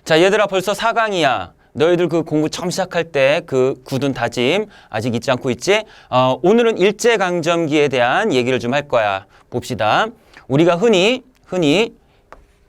자, 얘들아 벌써 4강이야. 너희들 그 공부 처음 시작할 때 그 굳은 다짐 아직 잊지 않고 있지? 오늘은 일제강점기에 대한 얘기를 좀 할 거야. 봅시다. 우리가 흔히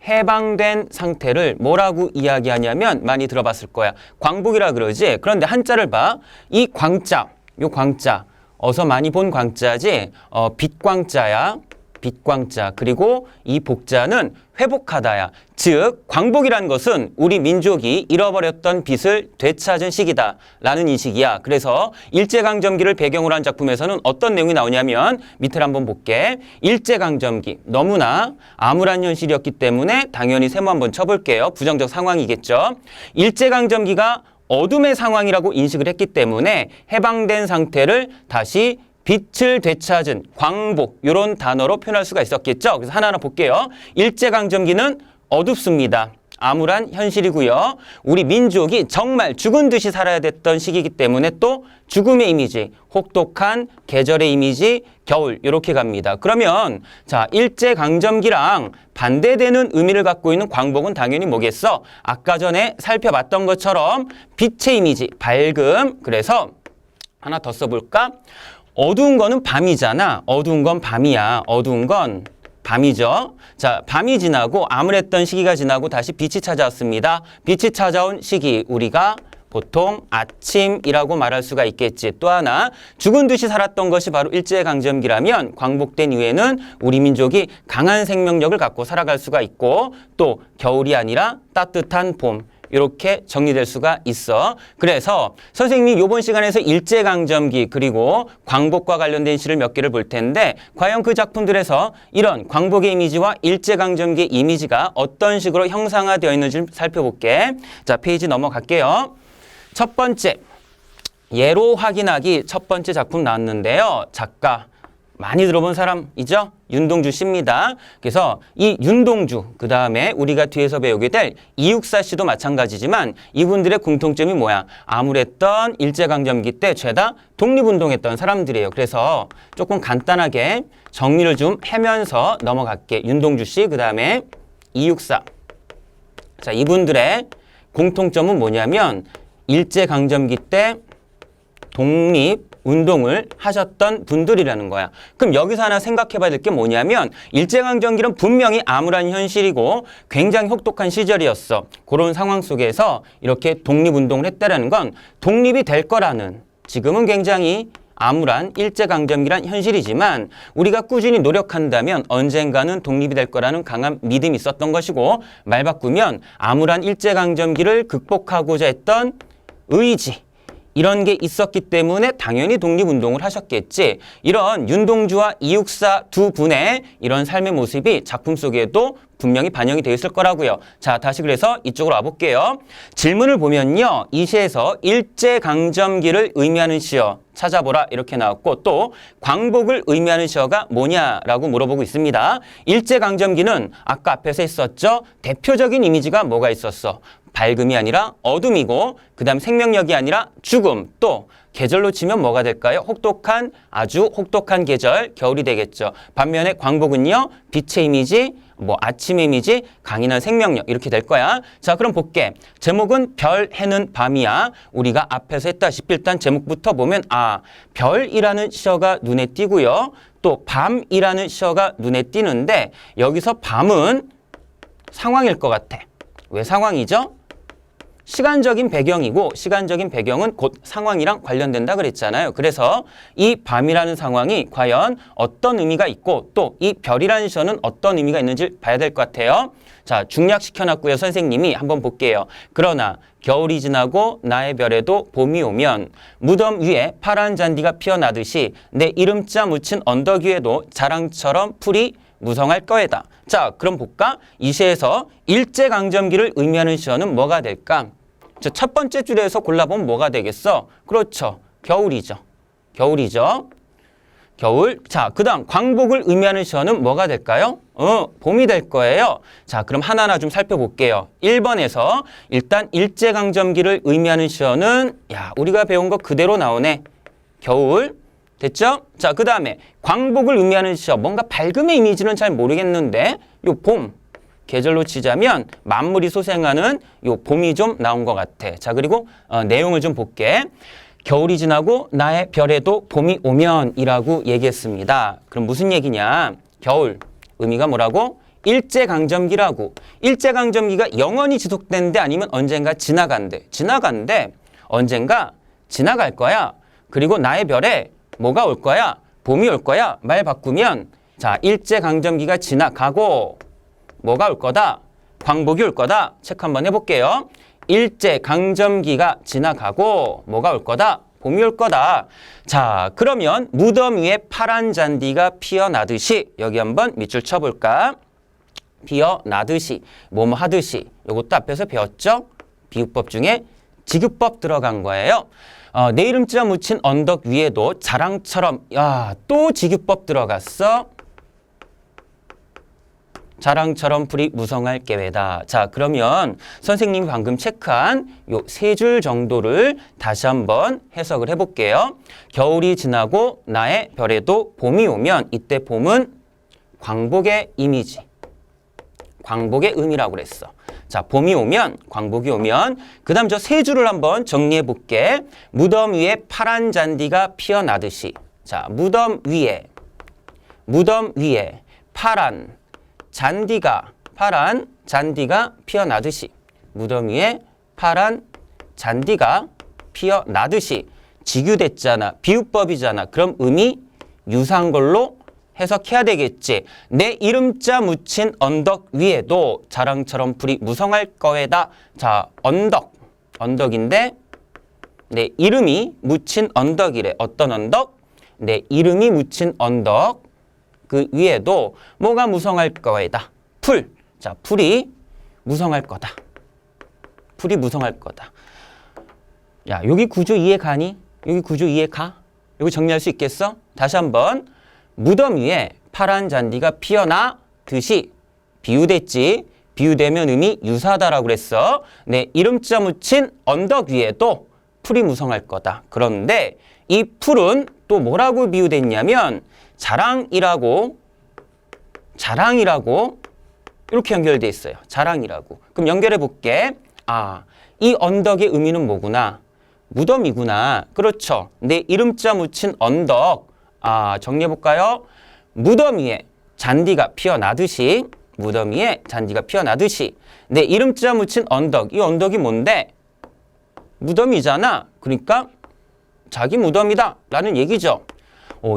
해방된 상태를 뭐라고 이야기하냐면 많이 들어봤을 거야. 광복이라 그러지? 그런데 한자를 봐. 이 광자, 요 광자, 어서 많이 본 광자지? 빛광자야. 빛광자. 그리고 이 복자는 회복하다야. 즉 광복이라는 것은 우리 민족이 잃어버렸던 빛을 되찾은 시기다 라는 인식이야. 그래서 일제강점기를 배경으로 한 작품에서는 어떤 내용이 나오냐면 밑을 한번 볼게. 일제강점기 너무나 암울한 현실이었기 때문에 당연히 세모 한번 쳐볼게요. 부정적 상황이겠죠. 일제강점기가 어둠의 상황이라고 인식을 했기 때문에 해방된 상태를 다시 빛을 되찾은 광복 이런 단어로 표현할 수가 있었겠죠. 그래서 하나하나 볼게요. 일제강점기는 어둡습니다. 암울한 현실이고요. 우리 민족이 정말 죽은 듯이 살아야 됐던 시기이기 때문에 또 죽음의 이미지, 혹독한 계절의 이미지, 겨울 이렇게 갑니다. 그러면 자 일제강점기랑 반대되는 의미를 갖고 있는 광복은 당연히 뭐겠어? 아까 전에 살펴봤던 것처럼 빛의 이미지, 밝음. 그래서 하나 더 써볼까? 어두운 거는 밤이잖아. 어두운 건 밤이야. 어두운 건 밤이죠. 자, 밤이 지나고 암울했던 시기가 지나고 다시 빛이 찾아왔습니다. 빛이 찾아온 시기 우리가 보통 아침이라고 말할 수가 있겠지. 또 하나 죽은 듯이 살았던 것이 바로 일제강점기라면 광복된 이후에는 우리 민족이 강한 생명력을 갖고 살아갈 수가 있고 또 겨울이 아니라 따뜻한 봄. 이렇게 정리될 수가 있어. 그래서 선생님이 이번 시간에서 일제강점기 그리고 광복과 관련된 시를 몇 개를 볼 텐데 과연 그 작품들에서 이런 광복의 이미지와 일제강점기의 이미지가 어떤 식으로 형상화되어 있는지 살펴볼게. 자, 페이지 넘어갈게요. 첫 번째, 예로 확인하기 첫 번째 작품 나왔는데요. 작가 많이 들어본 사람이죠? 윤동주 씨입니다. 그래서 이 윤동주, 그 다음에 우리가 뒤에서 배우게 될 이육사 씨도 마찬가지지만 이분들의 공통점이 뭐야? 암울했던 일제강점기 때 죄다 독립운동했던 사람들이에요. 그래서 조금 간단하게 정리를 좀 하면서 넘어갈게. 윤동주 씨, 그 다음에 이육사. 자, 이분들의 공통점은 뭐냐면 일제강점기 때 독립운동을 하셨던 분들이라는 거야. 그럼 여기서 하나 생각해 봐야 될 게 뭐냐면 일제강점기는 분명히 암울한 현실이고 굉장히 혹독한 시절이었어. 그런 상황 속에서 이렇게 독립운동을 했다라는 건 독립이 될 거라는 지금은 굉장히 암울한 일제강점기란 현실이지만 우리가 꾸준히 노력한다면 언젠가는 독립이 될 거라는 강한 믿음이 있었던 것이고 말 바꾸면 암울한 일제강점기를 극복하고자 했던 의지 이런 게 있었기 때문에 당연히 독립운동을 하셨겠지. 이런 윤동주와 이육사 두 분의 이런 삶의 모습이 작품 속에도 분명히 반영이 되어 있을 거라고요. 자, 다시 그래서 이쪽으로 와볼게요. 질문을 보면요. 이 시에서 일제강점기를 의미하는 시어 찾아보라 이렇게 나왔고 또 광복을 의미하는 시어가 뭐냐라고 물어보고 있습니다. 일제강점기는 아까 앞에서 했었죠. 대표적인 이미지가 뭐가 있었어? 밝음이 아니라 어둠이고 그 다음 생명력이 아니라 죽음 또 계절로 치면 뭐가 될까요? 혹독한 아주 혹독한 계절 겨울이 되겠죠. 반면에 광복은요. 빛의 이미지 아침의 이미지 강인한 생명력 이렇게 될 거야. 자 그럼 볼게. 제목은 별 해는 밤이야. 우리가 앞에서 했다시피 일단 제목부터 보면 별이라는 시어가 눈에 띄고요. 또 밤이라는 시어가 눈에 띄는데 여기서 밤은 상황일 것 같아. 왜 상황이죠? 시간적인 배경이고 시간적인 배경은 곧 상황이랑 관련된다 그랬잖아요. 그래서 이 밤이라는 상황이 과연 어떤 의미가 있고 또 이 별이라는 시어는 어떤 의미가 있는지 봐야 될 것 같아요. 자, 중략시켜놨고요. 선생님이 한번 볼게요. 그러나 겨울이 지나고 나의 별에도 봄이 오면 무덤 위에 파란 잔디가 피어나듯이 내 이름자 묻힌 언덕 위에도 자랑처럼 풀이 무성할 거에다. 자, 그럼 볼까? 이 시에서 일제강점기를 의미하는 시어는 뭐가 될까? 자, 첫 번째 줄에서 골라보면 뭐가 되겠어? 그렇죠. 겨울이죠. 겨울이죠. 겨울. 자, 그 다음 광복을 의미하는 시어는 뭐가 될까요? 봄이 될 거예요. 자, 그럼 하나하나 좀 살펴볼게요. 1번에서 일단 일제강점기를 의미하는 시어는 우리가 배운 거 그대로 나오네. 겨울. 됐죠? 자, 그 다음에 광복을 의미하는 시어. 뭔가 밝음의 이미지는 잘 모르겠는데 요 봄. 계절로 치자면 만물이 소생하는 요 봄이 좀 나온 것 같아. 자, 그리고 내용을 좀 볼게. 겨울이 지나고 나의 별에도 봄이 오면이라고 얘기했습니다. 그럼 무슨 얘기냐? 겨울 의미가 뭐라고? 일제강점기라고. 일제강점기가 영원히 지속된대 아니면 언젠가 지나간대. 지나간대. 언젠가 지나갈 거야. 그리고 나의 별에 뭐가 올 거야? 봄이 올 거야. 말 바꾸면 자, 일제강점기가 지나가고 뭐가 올 거다? 광복이 올 거다. 체크 한번 해볼게요. 일제강점기가 지나가고 뭐가 올 거다? 봄이 올 거다. 자, 그러면 무덤 위에 파란 잔디가 피어나듯이 여기 한번 밑줄 쳐볼까? 피어나듯이, 뭐뭐 하듯이. 요것도 앞에서 배웠죠? 비유법 중에 지급법 들어간 거예요. 내 이름자 묻힌 언덕 위에도 자랑처럼, 야, 또 지급법 들어갔어. 자랑처럼 풀이 무성할 계획이다. 자, 그러면 선생님이 방금 체크한 요 세 줄 정도를 다시 한번 해석을 해볼게요. 겨울이 지나고 나의 별에도 봄이 오면 이때 봄은 광복의 이미지. 광복의 의미라고 그랬어. 자, 봄이 오면, 광복이 오면, 그 다음 저 세 줄을 한번 정리해 볼게. 무덤 위에 파란 잔디가 피어나듯이. 자, 무덤 위에 파란 잔디가 피어나듯이. 무덤 위에 파란 잔디가 피어나듯이. 직유됐잖아. 비유법이잖아. 그럼 의미 유사한 걸로 해석해야 되겠지. 내 이름자 묻힌 언덕 위에도 자랑처럼 풀이 무성할 거에다. 자, 언덕인데 내 이름이 묻힌 언덕이래. 어떤 언덕? 내 이름이 묻힌 언덕 그 위에도 뭐가 무성할 거에다. 풀. 자, 풀이 무성할 거다. 풀이 무성할 거다. 야, 여기 구조 이해 가니? 여기 구조 이해 가? 여기 정리할 수 있겠어? 다시 한번. 무덤 위에 파란 잔디가 피어나듯이 비유됐지. 비유되면 의미 유사하다라고 그랬어. 내 이름자 묻힌 언덕 위에도 풀이 무성할 거다. 그런데 이 풀은 또 뭐라고 비유됐냐면 자랑이라고 이렇게 연결돼 있어요. 자랑이라고. 그럼 연결해 볼게. 아, 이 언덕의 의미는 뭐구나? 무덤이구나. 그렇죠. 내 이름자 묻힌 언덕. 아, 정리해 볼까요? 무덤 위에 잔디가 피어나듯이 내 이름자 묻힌 언덕. 이 언덕이 뭔데? 무덤이잖아. 그러니까 자기 무덤이다 라는 얘기죠.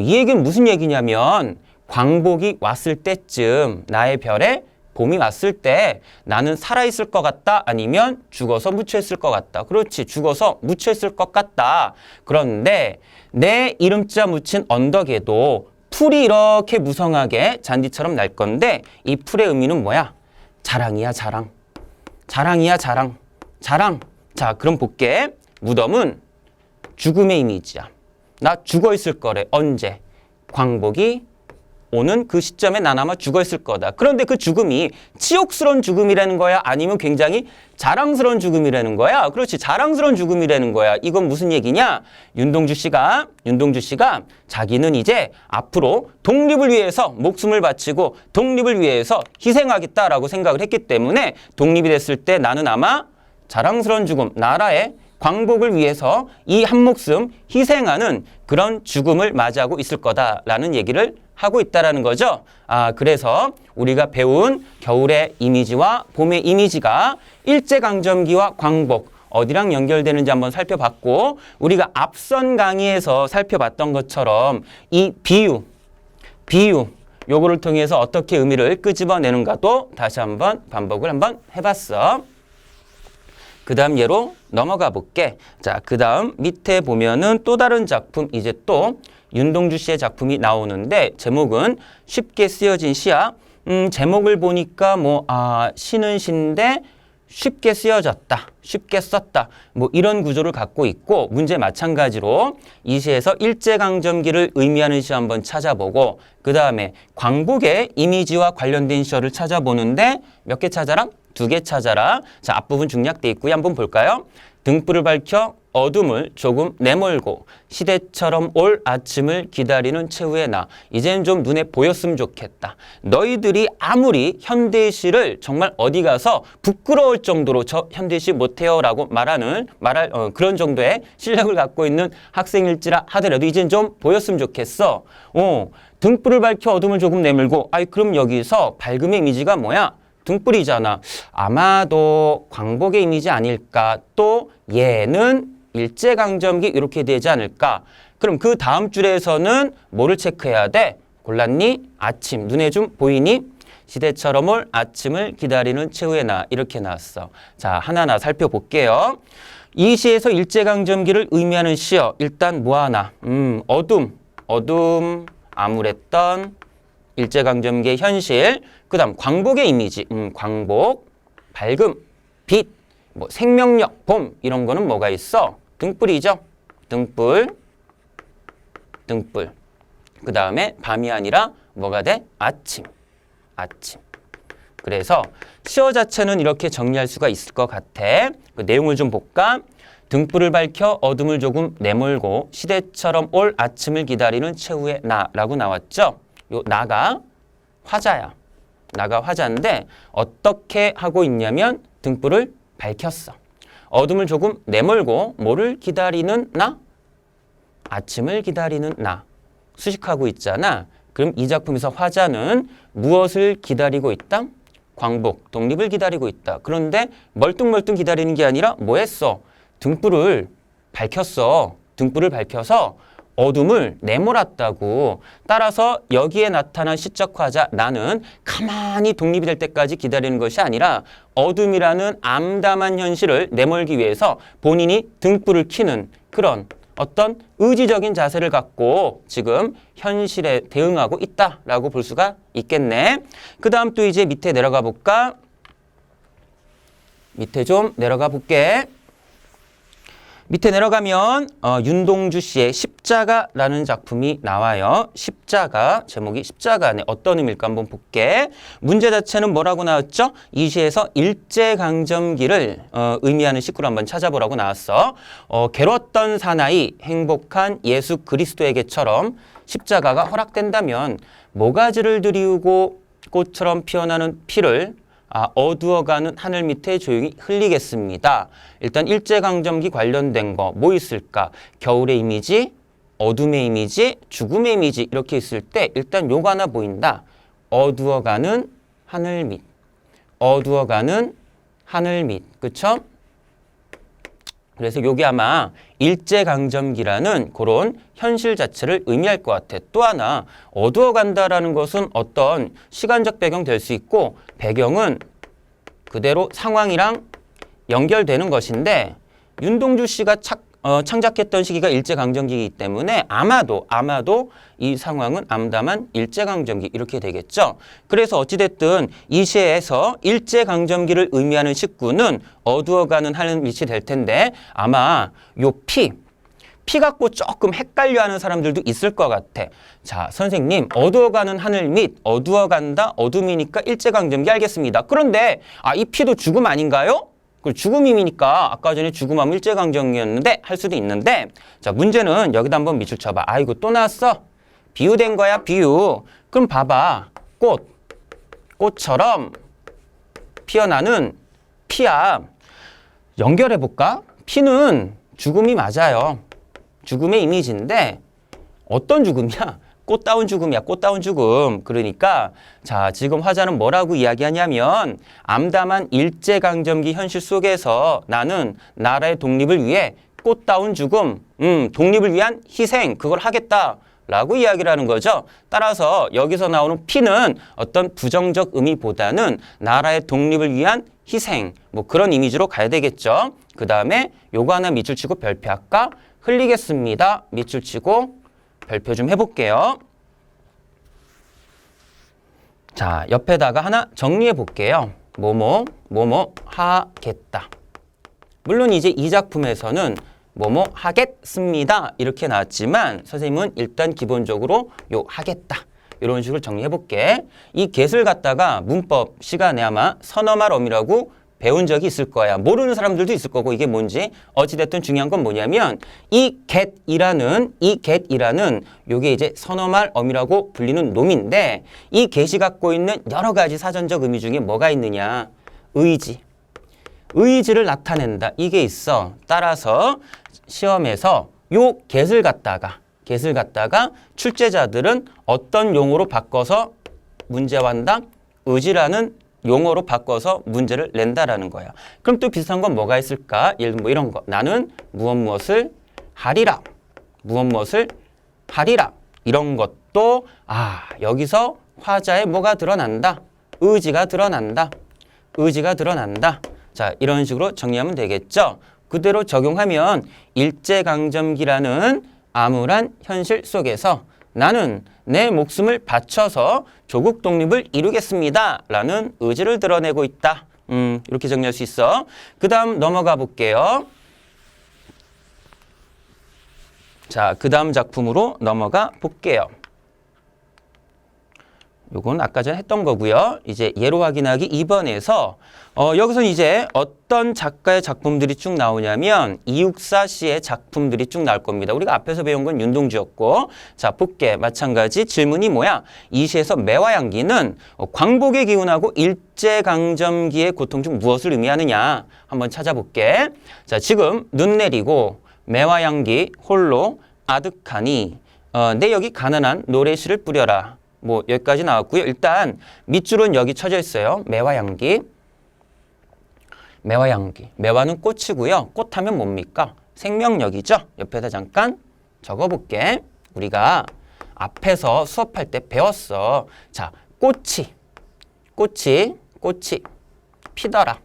이 얘기는 무슨 얘기냐면 광복이 왔을 때쯤 나의 별에 봄이 왔을 때 나는 살아있을 것 같다 아니면 죽어서 묻혀있을 것 같다. 그렇지. 죽어서 묻혀있을 것 같다. 그런데 내 이름자 묻힌 언덕에도 풀이 이렇게 무성하게 잔디처럼 날 건데 이 풀의 의미는 뭐야? 자랑이야 자랑. 자랑이야 자랑. 자랑. 자, 그럼 볼게. 무덤은 죽음의 이미지야. 나 죽어있을 거래. 언제? 광복이 오는 그 시점에 난 아마 죽어있을 거다. 그런데 그 죽음이 치욕스러운 죽음이라는 거야? 아니면 굉장히 자랑스러운 죽음이라는 거야? 그렇지. 자랑스러운 죽음이라는 거야. 이건 무슨 얘기냐? 윤동주 씨가 자기는 이제 앞으로 독립을 위해서 목숨을 바치고 독립을 위해서 희생하겠다라고 생각을 했기 때문에 독립이 됐을 때 나는 아마 자랑스러운 죽음, 나라의 광복을 위해서 이 한 목숨 희생하는 그런 죽음을 맞이하고 있을 거다라는 얘기를 하고 있다라는 거죠. 아, 그래서 우리가 배운 겨울의 이미지와 봄의 이미지가 일제강점기와 광복 어디랑 연결되는지 한번 살펴봤고, 우리가 앞선 강의에서 살펴봤던 것처럼 이 비유 요거를 통해서 어떻게 의미를 끄집어내는가도 다시 한번 반복을 한번 해봤어. 그 다음 예로 넘어가 볼게. 자, 그 다음 밑에 보면은 또 다른 작품, 이제 또 윤동주 씨의 작품이 나오는데 제목은 쉽게 쓰여진 시야. 제목을 보니까 시는 시인데 쉽게 쓰여졌다, 쉽게 썼다, 이런 구조를 갖고 있고, 문제 마찬가지로 이 시에서 일제강점기를 의미하는 시 한번 찾아보고, 그 다음에 광복의 이미지와 관련된 시어를 찾아보는데 몇 개 찾아라? 2개 찾아라. 자, 앞부분 중략돼 있고요. 한번 볼까요? 등불을 밝혀 어둠을 조금 내몰고 시대처럼 올 아침을 기다리는 최후의 나. 이제는 좀 눈에 보였으면 좋겠다. 너희들이 아무리 현대시를 정말 어디 가서 부끄러울 정도로 저 현대시 못해요 라고 말할 그런 정도의 실력을 갖고 있는 학생일지라 하더라도 이제는 좀 보였으면 좋겠어. 등불을 밝혀 어둠을 조금 내밀고 그럼 여기서 밝음의 이미지가 뭐야? 등불이잖아. 아마도 광복의 이미지 아닐까? 또 얘는 일제강점기 이렇게 되지 않을까? 그럼 그 다음 줄에서는 뭐를 체크해야 돼? 골랐니? 아침. 눈에 좀 보이니? 시대처럼 올 아침을 기다리는 최후의 나. 이렇게 나왔어. 자, 하나하나 살펴볼게요. 이 시에서 일제강점기를 의미하는 시어. 일단 뭐 하나? 어둠, 암울했던 일제강점기의 현실. 그 다음 광복의 이미지. 광복, 밝음, 빛. 뭐 생명력, 봄 이런 거는 뭐가 있어? 등불이죠. 등불. 그 다음에 밤이 아니라 뭐가 돼? 아침. 그래서 시어 자체는 이렇게 정리할 수가 있을 것 같아. 그 내용을 좀 볼까? 등불을 밝혀 어둠을 조금 내몰고 시대처럼 올 아침을 기다리는 최후의 나라고 나왔죠. 요 나가 화자야. 나가 화자인데 어떻게 하고 있냐면 등불을 밝혔어. 어둠을 조금 내몰고 뭐를 기다리는 나? 아침을 기다리는 나. 수식하고 있잖아. 그럼 이 작품에서 화자는 무엇을 기다리고 있다? 광복, 독립을 기다리고 있다. 그런데 멀뚱멀뚱 기다리는 게 아니라 뭐 했어? 등불을 밝혔어. 등불을 밝혀서 어둠을 내몰았다고. 따라서 여기에 나타난 시적 화자 나는 가만히 독립이 될 때까지 기다리는 것이 아니라 어둠이라는 암담한 현실을 내몰기 위해서 본인이 등불을 켜는 그런 어떤 의지적인 자세를 갖고 지금 현실에 대응하고 있다라고 볼 수가 있겠네. 그 다음 또 이제 밑에 내려가 볼까? 밑에 좀 내려가 볼게. 밑에 내려가면 윤동주 씨의 십자가라는 작품이 나와요. 십자가, 제목이 십자가네. 어떤 의미일까 한번 볼게. 문제 자체는 뭐라고 나왔죠? 이 시에서 일제강점기를 의미하는 식구를 한번 찾아보라고 나왔어. 괴로웠던 사나이, 행복한 예수 그리스도에게처럼 십자가가 허락된다면 모가지를 들이우고 꽃처럼 피어나는 피를 어두워가는 하늘 밑에 조용히 흘리겠습니다. 일단 일제강점기 관련된 거 뭐 있을까? 겨울의 이미지, 어둠의 이미지, 죽음의 이미지 이렇게 있을 때 일단 요거 하나 보인다. 어두워가는 하늘 밑. 어두워가는 하늘 밑. 그쵸? 그래서 요게 아마 일제강점기라는 그런 현실 자체를 의미할 것 같아. 또 하나 어두워간다라는 것은 어떤 시간적 배경 될 수 있고 배경은 그대로 상황이랑 연결되는 것인데 윤동주 씨가 창작했던 시기가 일제강점기이기 때문에 아마도 이 상황은 암담한 일제강점기 이렇게 되겠죠. 그래서 어찌됐든 이 시에서 일제강점기를 의미하는 식구는 어두워가는 하늘 밑이 될 텐데 아마 요 피 갖고 조금 헷갈려하는 사람들도 있을 것 같아. 자, 선생님 어두워가는 하늘 밑, 어두워간다, 어둠이니까 일제강점기 알겠습니다. 그런데 이 피도 죽음 아닌가요? 그 죽음임이니까 아까 전에 죽음하면 일제강점기였는데 할 수도 있는데 자 문제는 여기다 한번 밑줄 쳐봐. 이거 또 나왔어. 비유된 거야 비유. 그럼 봐봐. 꽃처럼 피어나는 피야. 연결해볼까? 피는 죽음이 맞아요. 죽음의 이미지인데 어떤 죽음이야? 꽃다운 죽음이야. 꽃다운 죽음. 그러니까 자 지금 화자는 뭐라고 이야기하냐면 암담한 일제강점기 현실 속에서 나는 나라의 독립을 위해 꽃다운 죽음, 독립을 위한 희생 그걸 하겠다라고 이야기를 하는 거죠. 따라서 여기서 나오는 피는 어떤 부정적 의미보다는 나라의 독립을 위한 희생 뭐 그런 이미지로 가야 되겠죠. 그 다음에 요거 하나 밑줄 치고 별표 할까? 흘리겠습니다. 밑줄 치고 별표 좀 해볼게요. 자, 옆에다가 하나 정리해 볼게요. 뭐뭐 하겠다. 물론 이제 이 작품에서는 뭐뭐 하겠습니다. 이렇게 나왔지만 선생님은 일단 기본적으로 요 하겠다. 이런 식으로 정리해 볼게. 이 get을 갖다가 문법 시간에 아마 선어말 어미라고 배운 적이 있을 거야. 모르는 사람들도 있을 거고 이게 뭔지. 어찌됐든 중요한 건 뭐냐면 이 get이라는 요게 이제 선어말 어미라고 불리는 놈인데 이 get이 갖고 있는 여러 가지 사전적 의미 중에 뭐가 있느냐. 의지. 의지를 나타낸다. 이게 있어. 따라서 시험에서 요 get을 갖다가 출제자들은 어떤 용어로 바꿔서 문제완답 의지라는 용어로 바꿔서 문제를 낸다라는 거야. 그럼 또 비슷한 건 뭐가 있을까? 예를 들면 뭐 이런 거. 나는 무엇을 하리라. 이런 것도 여기서 화자에 뭐가 드러난다? 의지가 드러난다. 자, 이런 식으로 정리하면 되겠죠? 그대로 적용하면 일제강점기라는 암울한 현실 속에서 나는 내 목숨을 바쳐서 조국 독립을 이루겠습니다. 라는 의지를 드러내고 있다. 이렇게 정리할 수 있어. 그 다음 넘어가 볼게요. 자, 그 다음 작품으로 넘어가 볼게요. 요건 아까 전에 했던 거고요. 이제 예로 확인하기 2번에서 여기서 이제 어떤 작가의 작품들이 쭉 나오냐면 이육사 씨의 작품들이 쭉 나올 겁니다. 우리가 앞에서 배운 건 윤동주였고 자 볼게 마찬가지 질문이 뭐야? 이 시에서 매와 양기는 광복의 기운하고 일제강점기의 고통 중 무엇을 의미하느냐 한번 찾아볼게. 자 지금 눈 내리고 매와 양기 홀로 아득하니 내 여기 가난한 노래시를 뿌려라. 뭐 여기까지 나왔고요. 일단 밑줄은 여기 쳐져 있어요. 매와 양기. 매화는 꽃이고요. 꽃하면 뭡니까? 생명력이죠. 옆에다 잠깐 적어볼게. 우리가 앞에서 수업할 때 배웠어. 자, 꽃이 피더라.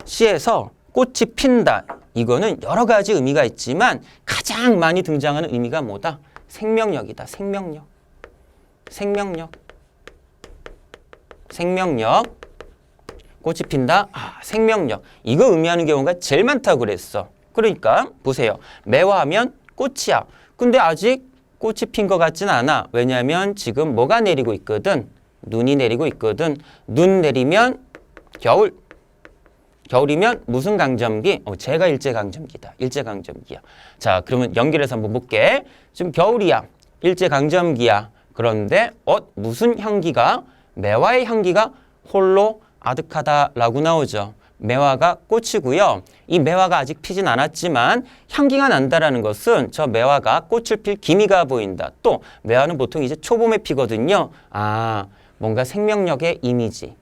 시에서 꽃이 핀다. 이거는 여러 가지 의미가 있지만 가장 많이 등장하는 의미가 뭐다? 생명력이다. 생명력. 꽃이 핀다. 생명력. 이거 의미하는 경우가 제일 많다고 그랬어. 그러니까 보세요. 매화하면 꽃이야. 근데 아직 꽃이 핀 것 같진 않아. 왜냐하면 지금 뭐가 내리고 있거든? 눈이 내리고 있거든. 눈 내리면 겨울. 겨울이면 무슨 강점기? 제가 일제강점기다. 일제강점기야. 자, 그러면 연결해서 한번 볼게. 지금 겨울이야. 일제강점기야. 그런데 무슨 향기가? 매화의 향기가 홀로 아득하다라고 나오죠. 매화가 꽃이고요. 이 매화가 아직 피진 않았지만 향기가 난다라는 것은 저 매화가 꽃을 필 기미가 보인다. 또 매화는 보통 이제 초봄에 피거든요. 뭔가 생명력의 이미지,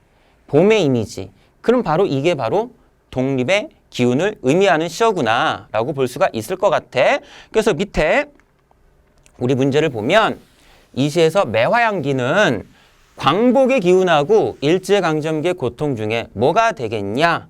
봄의 이미지. 그럼 바로 이게 바로 독립의 기운을 의미하는 시어구나라고 볼 수가 있을 것 같아. 그래서 밑에 우리 문제를 보면 이 시에서 매화향기는 광복의 기운하고 일제강점기의 고통 중에 뭐가 되겠냐?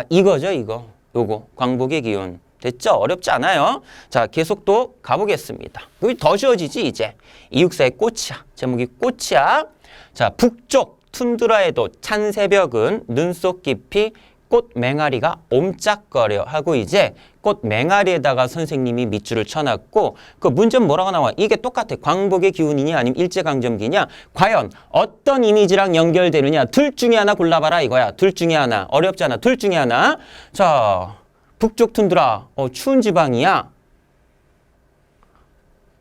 이거죠, 이거. 요거 광복의 기운. 됐죠? 어렵지 않아요. 자, 계속 또 가보겠습니다. 여기 더 쉬워지지, 이제. 이육사의 꽃이야. 제목이 꽃이야. 자, 북쪽 툰드라에도 찬 새벽은 눈 속 깊이 꽃 맹아리가 옴짝거려 하고 이제 꽃 맹아리에다가 선생님이 밑줄을 쳐놨고 그 문제는 뭐라고 나와? 이게 똑같아. 광복의 기운이냐 아니면 일제강점기냐? 과연 어떤 이미지랑 연결되느냐? 둘 중에 하나 골라봐라 이거야. 둘 중에 하나. 어렵잖아. 둘 중에 하나. 자, 북쪽 툰드라. 추운 지방이야.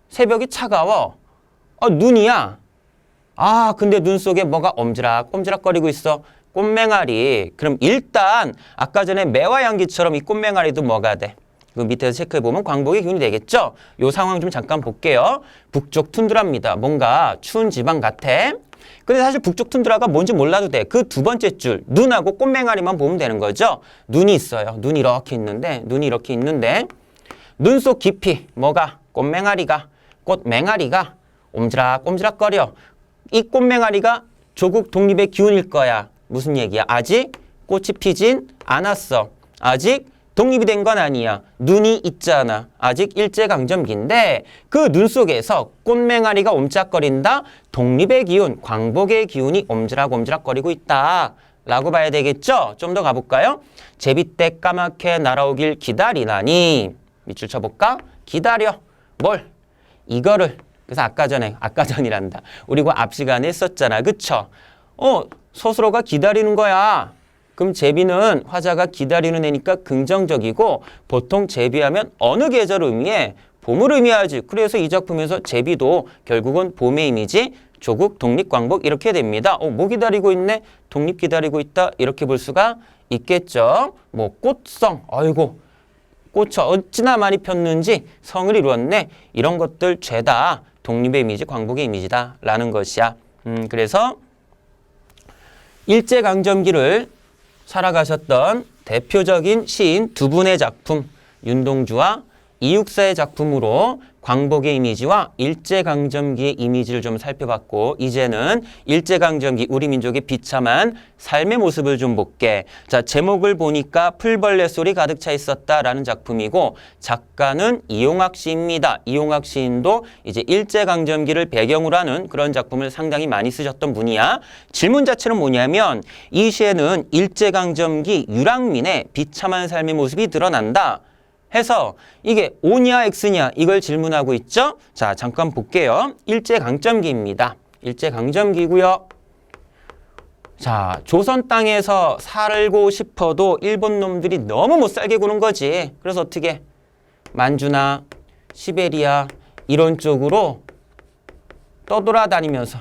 새벽이 차가워. 눈이야. 근데 눈 속에 뭐가 옴지락옴지락거리고 있어. 꽃맹아리. 그럼 일단 아까 전에 매화향기처럼 이 꽃맹아리도 뭐가 돼? 그 밑에서 체크해보면 광복의 기운이 되겠죠? 요 상황 좀 잠깐 볼게요. 북쪽 툰드라입니다. 뭔가 추운 지방 같아. 근데 사실 북쪽 툰드라가 뭔지 몰라도 돼. 그 두 번째 줄 눈하고 꽃맹아리만 보면 되는 거죠. 눈이 있어요. 눈이 이렇게 있는데 눈 속 깊이 뭐가? 꽃맹아리가 옴지락옴지락거려. 이 꽃맹아리가 조국 독립의 기운일 거야. 무슨 얘기야? 아직 꽃이 피진 않았어. 아직 독립이 된 건 아니야. 눈이 있잖아. 아직 일제강점기인데 그 눈 속에서 꽃맹아리가 옴짝거린다. 독립의 기운, 광복의 기운이 옴지락옴지락거리고 있다. 라고 봐야 되겠죠? 좀 더 가볼까요? 제비때 까맣게 날아오길 기다리나니 밑줄 쳐볼까? 기다려. 뭘? 이거를. 그래서 아까 전이란다. 우리 그 앞 시간에 했었잖아. 그쵸? 스스로가 기다리는 거야. 그럼 제비는 화자가 기다리는 애니까 긍정적이고 보통 제비하면 어느 계절을 의미해? 봄을 의미하지. 그래서 이 작품에서 제비도 결국은 봄의 이미지, 조국, 독립광복 이렇게 됩니다. 뭐 기다리고 있네? 독립 기다리고 있다? 이렇게 볼 수가 있겠죠. 뭐 꽃성, 아이고 꽃이 어찌나 많이 폈는지 성을 이루었네. 이런 것들 죄다 독립의 이미지, 광복의 이미지다 라는 것이야. 그래서 일제강점기를 살아가셨던 대표적인 시인 두 분의 작품, 윤동주와 이육사의 작품으로 광복의 이미지와 일제강점기의 이미지를 좀 살펴봤고, 이제는 일제강점기 우리 민족의 비참한 삶의 모습을 좀 볼게. 자, 제목을 보니까 풀벌레 소리 가득 차 있었다라는 작품이고, 작가는 이용학 시입니다. 이용학 시인도 이제 일제강점기를 배경으로 하는 그런 작품을 상당히 많이 쓰셨던 분이야. 질문 자체는 뭐냐면, 이 시에는 일제강점기 유랑민의 비참한 삶의 모습이 드러난다 해서 이게 O냐 X냐 이걸 질문하고 있죠. 자, 잠깐 볼게요. 일제강점기입니다. 일제강점기고요. 자, 조선 땅에서 살고 싶어도 일본 놈들이 너무 못 살게 구는 거지. 그래서 어떻게 만주나 시베리아 이런 쪽으로 떠돌아다니면서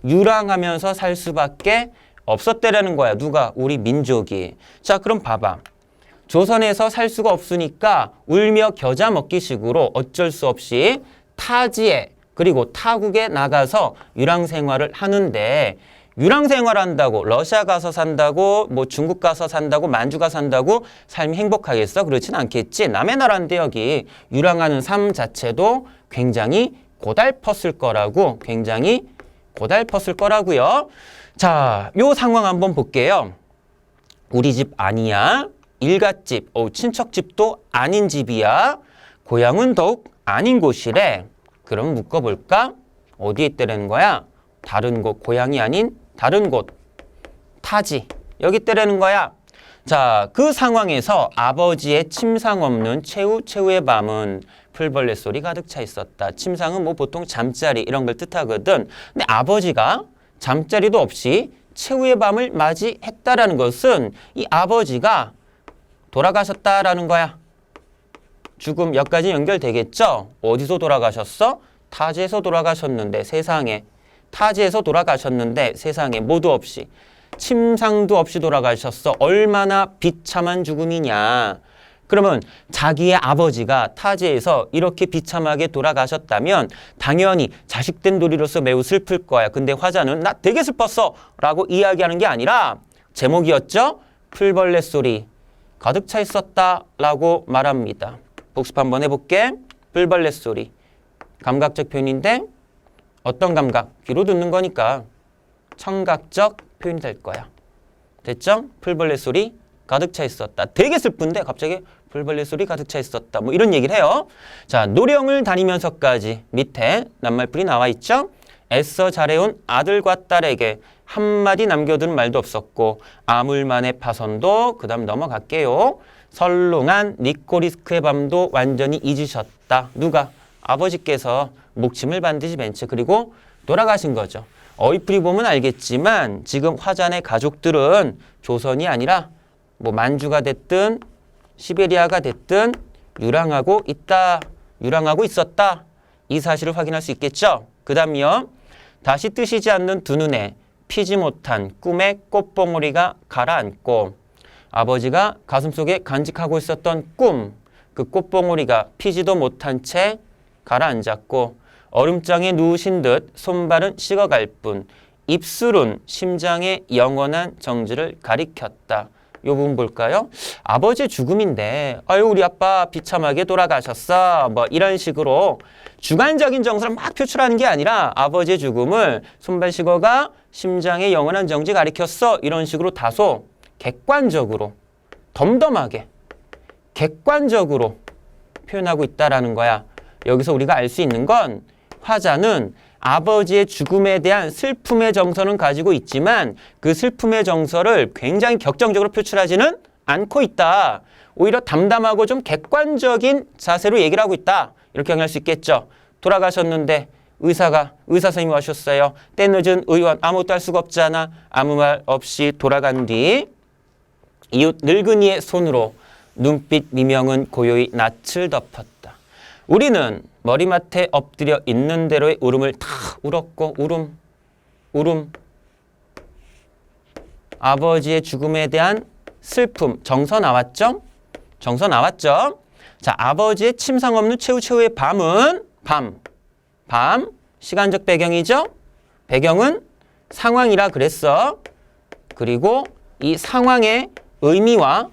유랑하면서 살 수밖에 없었대라는 거야. 누가? 우리 민족이. 자, 그럼 봐봐. 조선에서 살 수가 없으니까 울며 겨자 먹기식으로 어쩔 수 없이 타지에 그리고 타국에 나가서 유랑 생활을 하는데, 유랑 생활한다고 러시아 가서 산다고 뭐 중국 가서 산다고 만주 가서 산다고 삶이 행복하겠어? 그렇진 않겠지. 남의 나라인데 여기 유랑하는 삶 자체도 굉장히 고달펐을 거라고, 굉장히 고달펐을 거라고요. 자, 요 상황 한번 볼게요. 우리 집 아니야. 일갓집, 친척집도 아닌 집이야. 고향은 더욱 아닌 곳이래. 그럼 묶어볼까? 어디에 있다는 거야? 다른 곳, 고향이 아닌 다른 곳. 타지. 여기 있다는 거야. 자, 그 상황에서 아버지의 침상 없는 최후의 밤은 풀벌레 소리 가득 차 있었다. 침상은 뭐 보통 잠자리 이런 걸 뜻하거든. 근데 아버지가 잠자리도 없이 최후의 밤을 맞이했다라는 것은 이 아버지가 돌아가셨다라는 거야. 죽음 여기까지 연결되겠죠? 어디서 돌아가셨어? 타지에서 돌아가셨는데 세상에. 타지에서 돌아가셨는데 세상에 모두 없이. 침상도 없이 돌아가셨어. 얼마나 비참한 죽음이냐. 그러면 자기의 아버지가 타지에서 이렇게 비참하게 돌아가셨다면 당연히 자식된 도리로서 매우 슬플 거야. 근데 화자는 나 되게 슬펐어 라고 이야기하는 게 아니라 제목이었죠? 풀벌레 소리 가득 차 있었다라고 말합니다. 복습 한번 해볼게. 풀벌레 소리. 감각적 표현인데 어떤 감각? 귀로 듣는 거니까 청각적 표현이 될 거야. 됐죠? 풀벌레 소리 가득 차 있었다. 되게 슬픈데 갑자기 풀벌레 소리 가득 차 있었다. 뭐 이런 얘기를 해요. 자, 노령을 다니면서까지 밑에 낱말풀이 나와 있죠? 애써 잘해온 아들과 딸에게 한마디 남겨둔 말도 없었고 아물만의 파선도 그 다음 넘어갈게요. 설롱한 니코리스크의 밤도 완전히 잊으셨다. 누가? 아버지께서 목침을 반드시 벤치 그리고 돌아가신 거죠. 어휘풀이 보면 알겠지만 지금 화잔의 가족들은 조선이 아니라 뭐 만주가 됐든 시베리아가 됐든 유랑하고 있다. 유랑하고 있었다. 이 사실을 확인할 수 있겠죠. 그 다음이요. 다시 뜨시지 않는 두 눈에 피지 못한 꿈의 꽃봉오리가 가라앉고 아버지가 가슴속에 간직하고 있었던 꿈, 그 꽃봉오리가 피지도 못한 채 가라앉았고 얼음장에 누우신 듯 손발은 식어갈 뿐 입술은 심장의 영원한 정지를 가리켰다. 이 부분 볼까요? 아버지의 죽음인데 아유 우리 아빠 비참하게 돌아가셨어 뭐 이런 식으로 주관적인 정서를 막 표출하는 게 아니라 아버지의 죽음을 손발 식어가 심장의 영원한 정지 가리켰어 이런 식으로 다소 객관적으로 덤덤하게 객관적으로 표현하고 있다라는 거야. 여기서 우리가 알 수 있는 건 화자는 아버지의 죽음에 대한 슬픔의 정서는 가지고 있지만 그 슬픔의 정서를 굉장히 격정적으로 표출하지는 않고 있다. 오히려 담담하고 좀 객관적인 자세로 얘기를 하고 있다. 이렇게 정리할 수 있겠죠. 돌아가셨는데 의사 선생님이 와셨어요. 때 늦은 의원 아무것도 할 수가 없잖아. 아무 말 없이 돌아간 뒤 이웃 늙은이의 손으로 눈빛 미명은 고요히 낯을 덮었다. 우리는 머리맡에 엎드려 있는 대로의 울음을 다 울었고 울음. 아버지의 죽음에 대한 슬픔, 정서 나왔죠? 정서 나왔죠? 자, 아버지의 침상 없는 최후의 밤은 밤, 시간적 배경이죠? 배경은 상황이라 그랬어. 그리고 이 상황의 의미와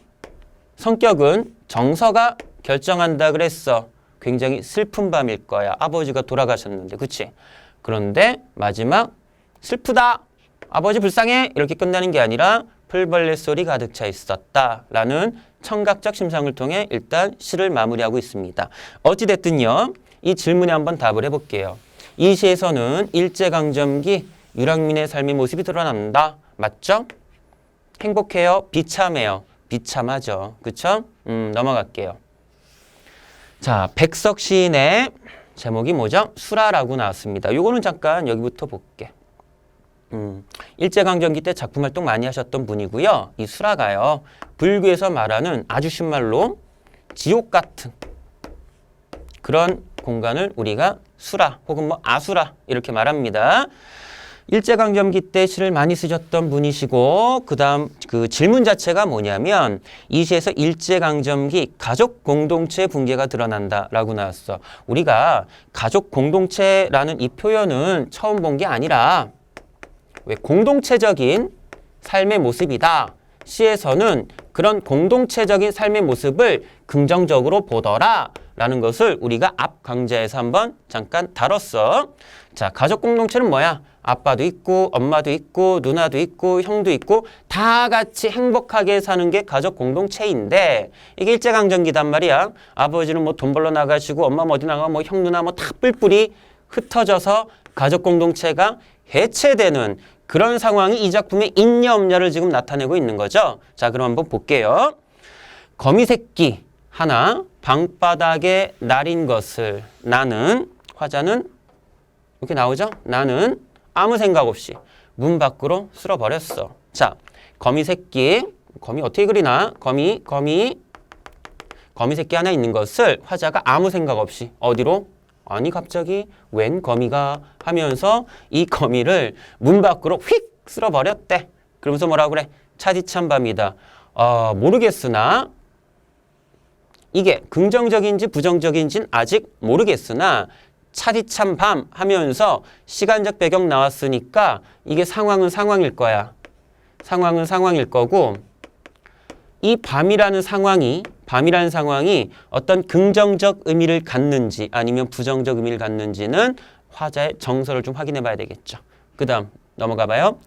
성격은 정서가 결정한다 그랬어. 굉장히 슬픈 밤일 거야. 아버지가 돌아가셨는데, 그치? 그런데 마지막 슬프다. 아버지 불쌍해. 이렇게 끝나는 게 아니라 풀벌레 소리 가득 차 있었다라는 청각적 심상을 통해 일단 시를 마무리하고 있습니다. 어찌됐든요. 이 질문에 한번 답을 해볼게요. 이 시에서는 일제강점기 유랑민의 삶의 모습이 드러난다. 맞죠? 행복해요? 비참해요? 비참하죠. 그쵸? 넘어갈게요. 자, 백석 시인의 제목이 뭐죠? 수라라고 나왔습니다. 요거는 잠깐 여기부터 볼게. 일제강점기 때 작품 활동 많이 하셨던 분이고요. 이 수라가요. 불교에서 말하는 아주 쉬운 말로 지옥 같은 그런 공간을 우리가 수라 혹은 뭐 아수라 이렇게 말합니다. 일제강점기 때 시를 많이 쓰셨던 분이시고 그다음 그 질문 자체가 뭐냐면 이 시에서 일제강점기 가족 공동체 붕괴가 드러난다라고 나왔어. 우리가 가족 공동체라는 이 표현은 처음 본 게 아니라 왜 공동체적인 삶의 모습이다. 시에서는 그런 공동체적인 삶의 모습을 긍정적으로 보더라 라는 것을 우리가 앞 강좌에서 한번 잠깐 다뤘어. 자, 가족 공동체는 뭐야? 아빠도 있고 엄마도 있고 누나도 있고 형도 있고 다 같이 행복하게 사는 게 가족 공동체인데 이게 일제강점기단 말이야. 아버지는 뭐 돈 벌러 나가시고 엄마 뭐 어디 나가 뭐 형 누나 뭐 다 뿔뿔이 흩어져서 가족 공동체가 해체되는 그런 상황이 이 작품에 있냐 없냐를 지금 나타내고 있는 거죠. 자, 그럼 한번 볼게요. 거미 새끼 하나 방바닥에 날인 것을 나는 화자는 이렇게 나오죠? 나는 아무 생각 없이 문 밖으로 쓸어버렸어. 자, 거미 새끼 거미 어떻게 그리나? 거미 새끼 하나 있는 것을 화자가 아무 생각 없이 어디로? 아니 갑자기 웬 거미가 하면서 이 거미를 문 밖으로 휙 쓸어버렸대. 그러면서 뭐라고 그래? 차디찬 밤이다. 모르겠으나 이게 긍정적인지 부정적인지는 아직 모르겠으나 차디찬 밤 하면서 시간적 배경 나왔으니까 이게 상황은 상황일 거야. 상황은 상황일 거고 이 밤이라는 상황이 어떤 긍정적 의미를 갖는지 아니면 부정적 의미를 갖는지는 화자의 정서를 좀 확인해 봐야 되겠죠. 그 다음 넘어가 봐요.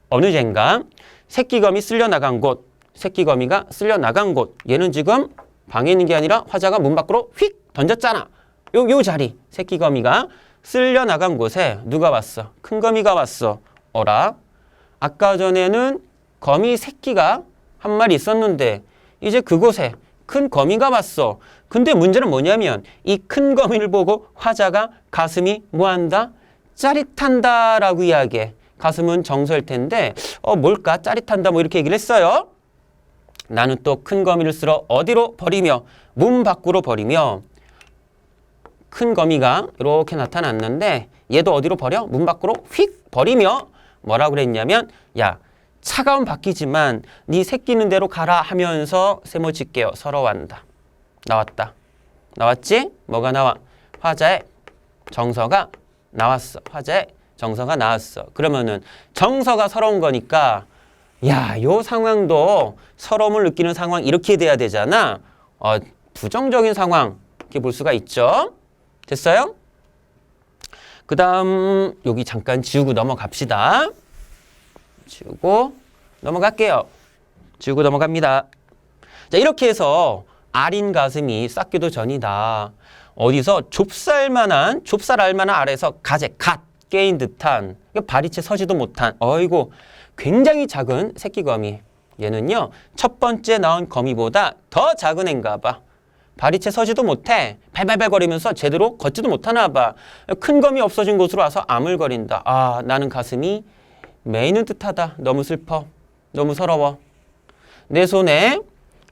어느 젠가 새끼거미 쓸려나간 곳, 새끼거미가 쓸려나간 곳. 얘는 지금 방에 있는 게 아니라 화자가 문 밖으로 휙 던졌잖아. 요 자리 새끼거미가 쓸려나간 곳에 누가 왔어? 큰 거미가 왔어. 어라? 아까 전에는 거미 새끼가 한 마리 있었는데 이제 그곳에 큰 거미가 왔어. 근데 문제는 뭐냐면 이 큰 거미를 보고 화자가 가슴이 뭐한다? 짜릿한다 라고 이야기해. 가슴은 정서일 텐데 뭘까? 짜릿한다 뭐 이렇게 얘기를 했어요. 나는 또 큰 거미를 쓸어 어디로 버리며 문 밖으로 버리며 큰 거미가 이렇게 나타났는데 얘도 어디로 버려? 문 밖으로 휙 버리며 뭐라고 그랬냐면 야 차가운 바뀌지만 네 새끼는 대로 가라 하면서 세모짓게요. 서러워한다. 나왔다. 나왔지? 뭐가 나와? 화자의 정서가 나왔어. 화자의 정서가 나왔어. 그러면은 정서가 서러운 거니까 야, 요 상황도 서러움을 느끼는 상황 이렇게 돼야 되잖아. 부정적인 상황 이렇게 볼 수가 있죠. 됐어요? 그 다음 여기 잠깐 지우고 넘어갑시다. 지우고 넘어갈게요. 지우고 넘어갑니다. 자, 이렇게 해서 아린 가슴이 싹기도 전이다. 어디서 좁쌀 알만한 아래서 가재, 갓 깨인 듯한 바리채 서지도 못한 어이고 굉장히 작은 새끼거미. 얘는요 첫 번째 나온 거미보다 더 작은 애인가 봐. 바리채 서지도 못해. 발발발거리면서 제대로 걷지도 못하나 봐. 큰 거미 없어진 곳으로 와서 아물거린다. 아, 나는 가슴이 메이는 듯하다. 너무 슬퍼. 너무 서러워. 내 손에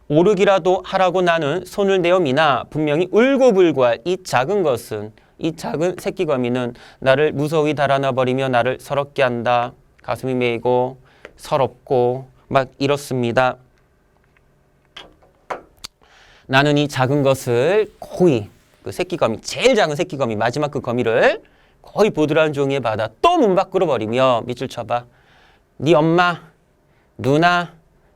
오르기라도 하라고 나는 손을 내어 미나 분명히 울고불고할 이 작은 것은, 이 작은 새끼 거미는 나를 무서이 달아나 버리며 나를 서럽게 한다. 가슴이 메이고 서럽고 막 이렇습니다. 나는 이 작은 것을 거의 그 새끼 거미, 제일 작은 새끼 거미, 마지막 그 거미를 거의 보드라운 종이에 받아 또 문 밖으로 버리며 밑줄 쳐봐. 네 엄마, 누나,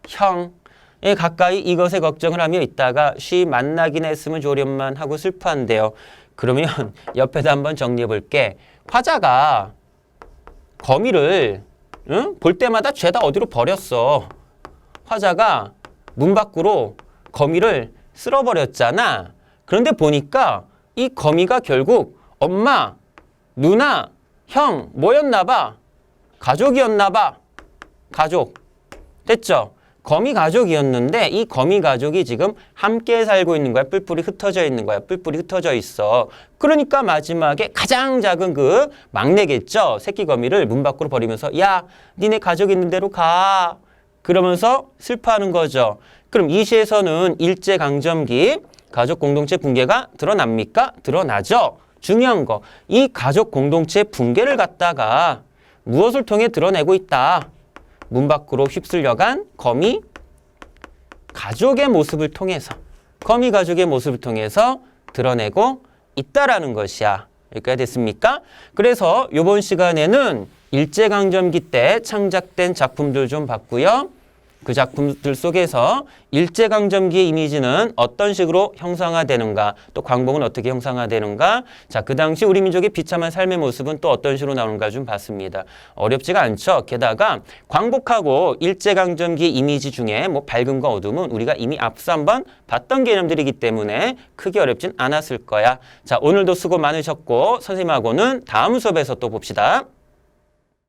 형에 가까이 이것에 걱정을 하며 있다가 쉬 만나긴 했으면 좋련만 하고 슬퍼한대요. 그러면 옆에다 한번 정리해 볼게. 화자가 거미를 볼 때마다 죄다 어디로 버렸어. 화자가 문 밖으로 거미를 쓸어버렸잖아. 그런데 보니까 이 거미가 결국 엄마, 누나, 형 뭐였나 봐. 가족이었나 봐. 가족. 됐죠? 거미 가족이었는데 이 거미 가족이 지금 함께 살고 있는 거야. 뿔뿔이 흩어져 있는 거야. 뿔뿔이 흩어져 있어. 그러니까 마지막에 가장 작은 그 막내겠죠. 새끼 거미를 문 밖으로 버리면서 야, 니네 가족 있는 데로 가. 그러면서 슬퍼하는 거죠. 그럼 이 시에서는 일제강점기 가족 공동체 붕괴가 드러납니까? 드러나죠. 중요한 거. 이 가족 공동체 붕괴를 갖다가 무엇을 통해 드러내고 있다. 문 밖으로 휩쓸려간 거미 가족의 모습을 통해서, 거미 가족의 모습을 통해서 드러내고 있다라는 것이야. 여기까지 됐습니까? 그래서 이번 시간에는 일제강점기 때 창작된 작품들 좀 봤고요. 그 작품들 속에서 일제강점기의 이미지는 어떤 식으로 형상화되는가, 또 광복은 어떻게 형상화되는가, 자, 그 당시 우리 민족의 비참한 삶의 모습은 또 어떤 식으로 나오는가 좀 봤습니다. 어렵지가 않죠. 게다가 광복하고 일제강점기 이미지 중에 뭐 밝음과 어둠은 우리가 이미 앞서 한번 봤던 개념들이기 때문에 크게 어렵진 않았을 거야. 자, 오늘도 수고 많으셨고 선생님하고는 다음 수업에서 또 봅시다.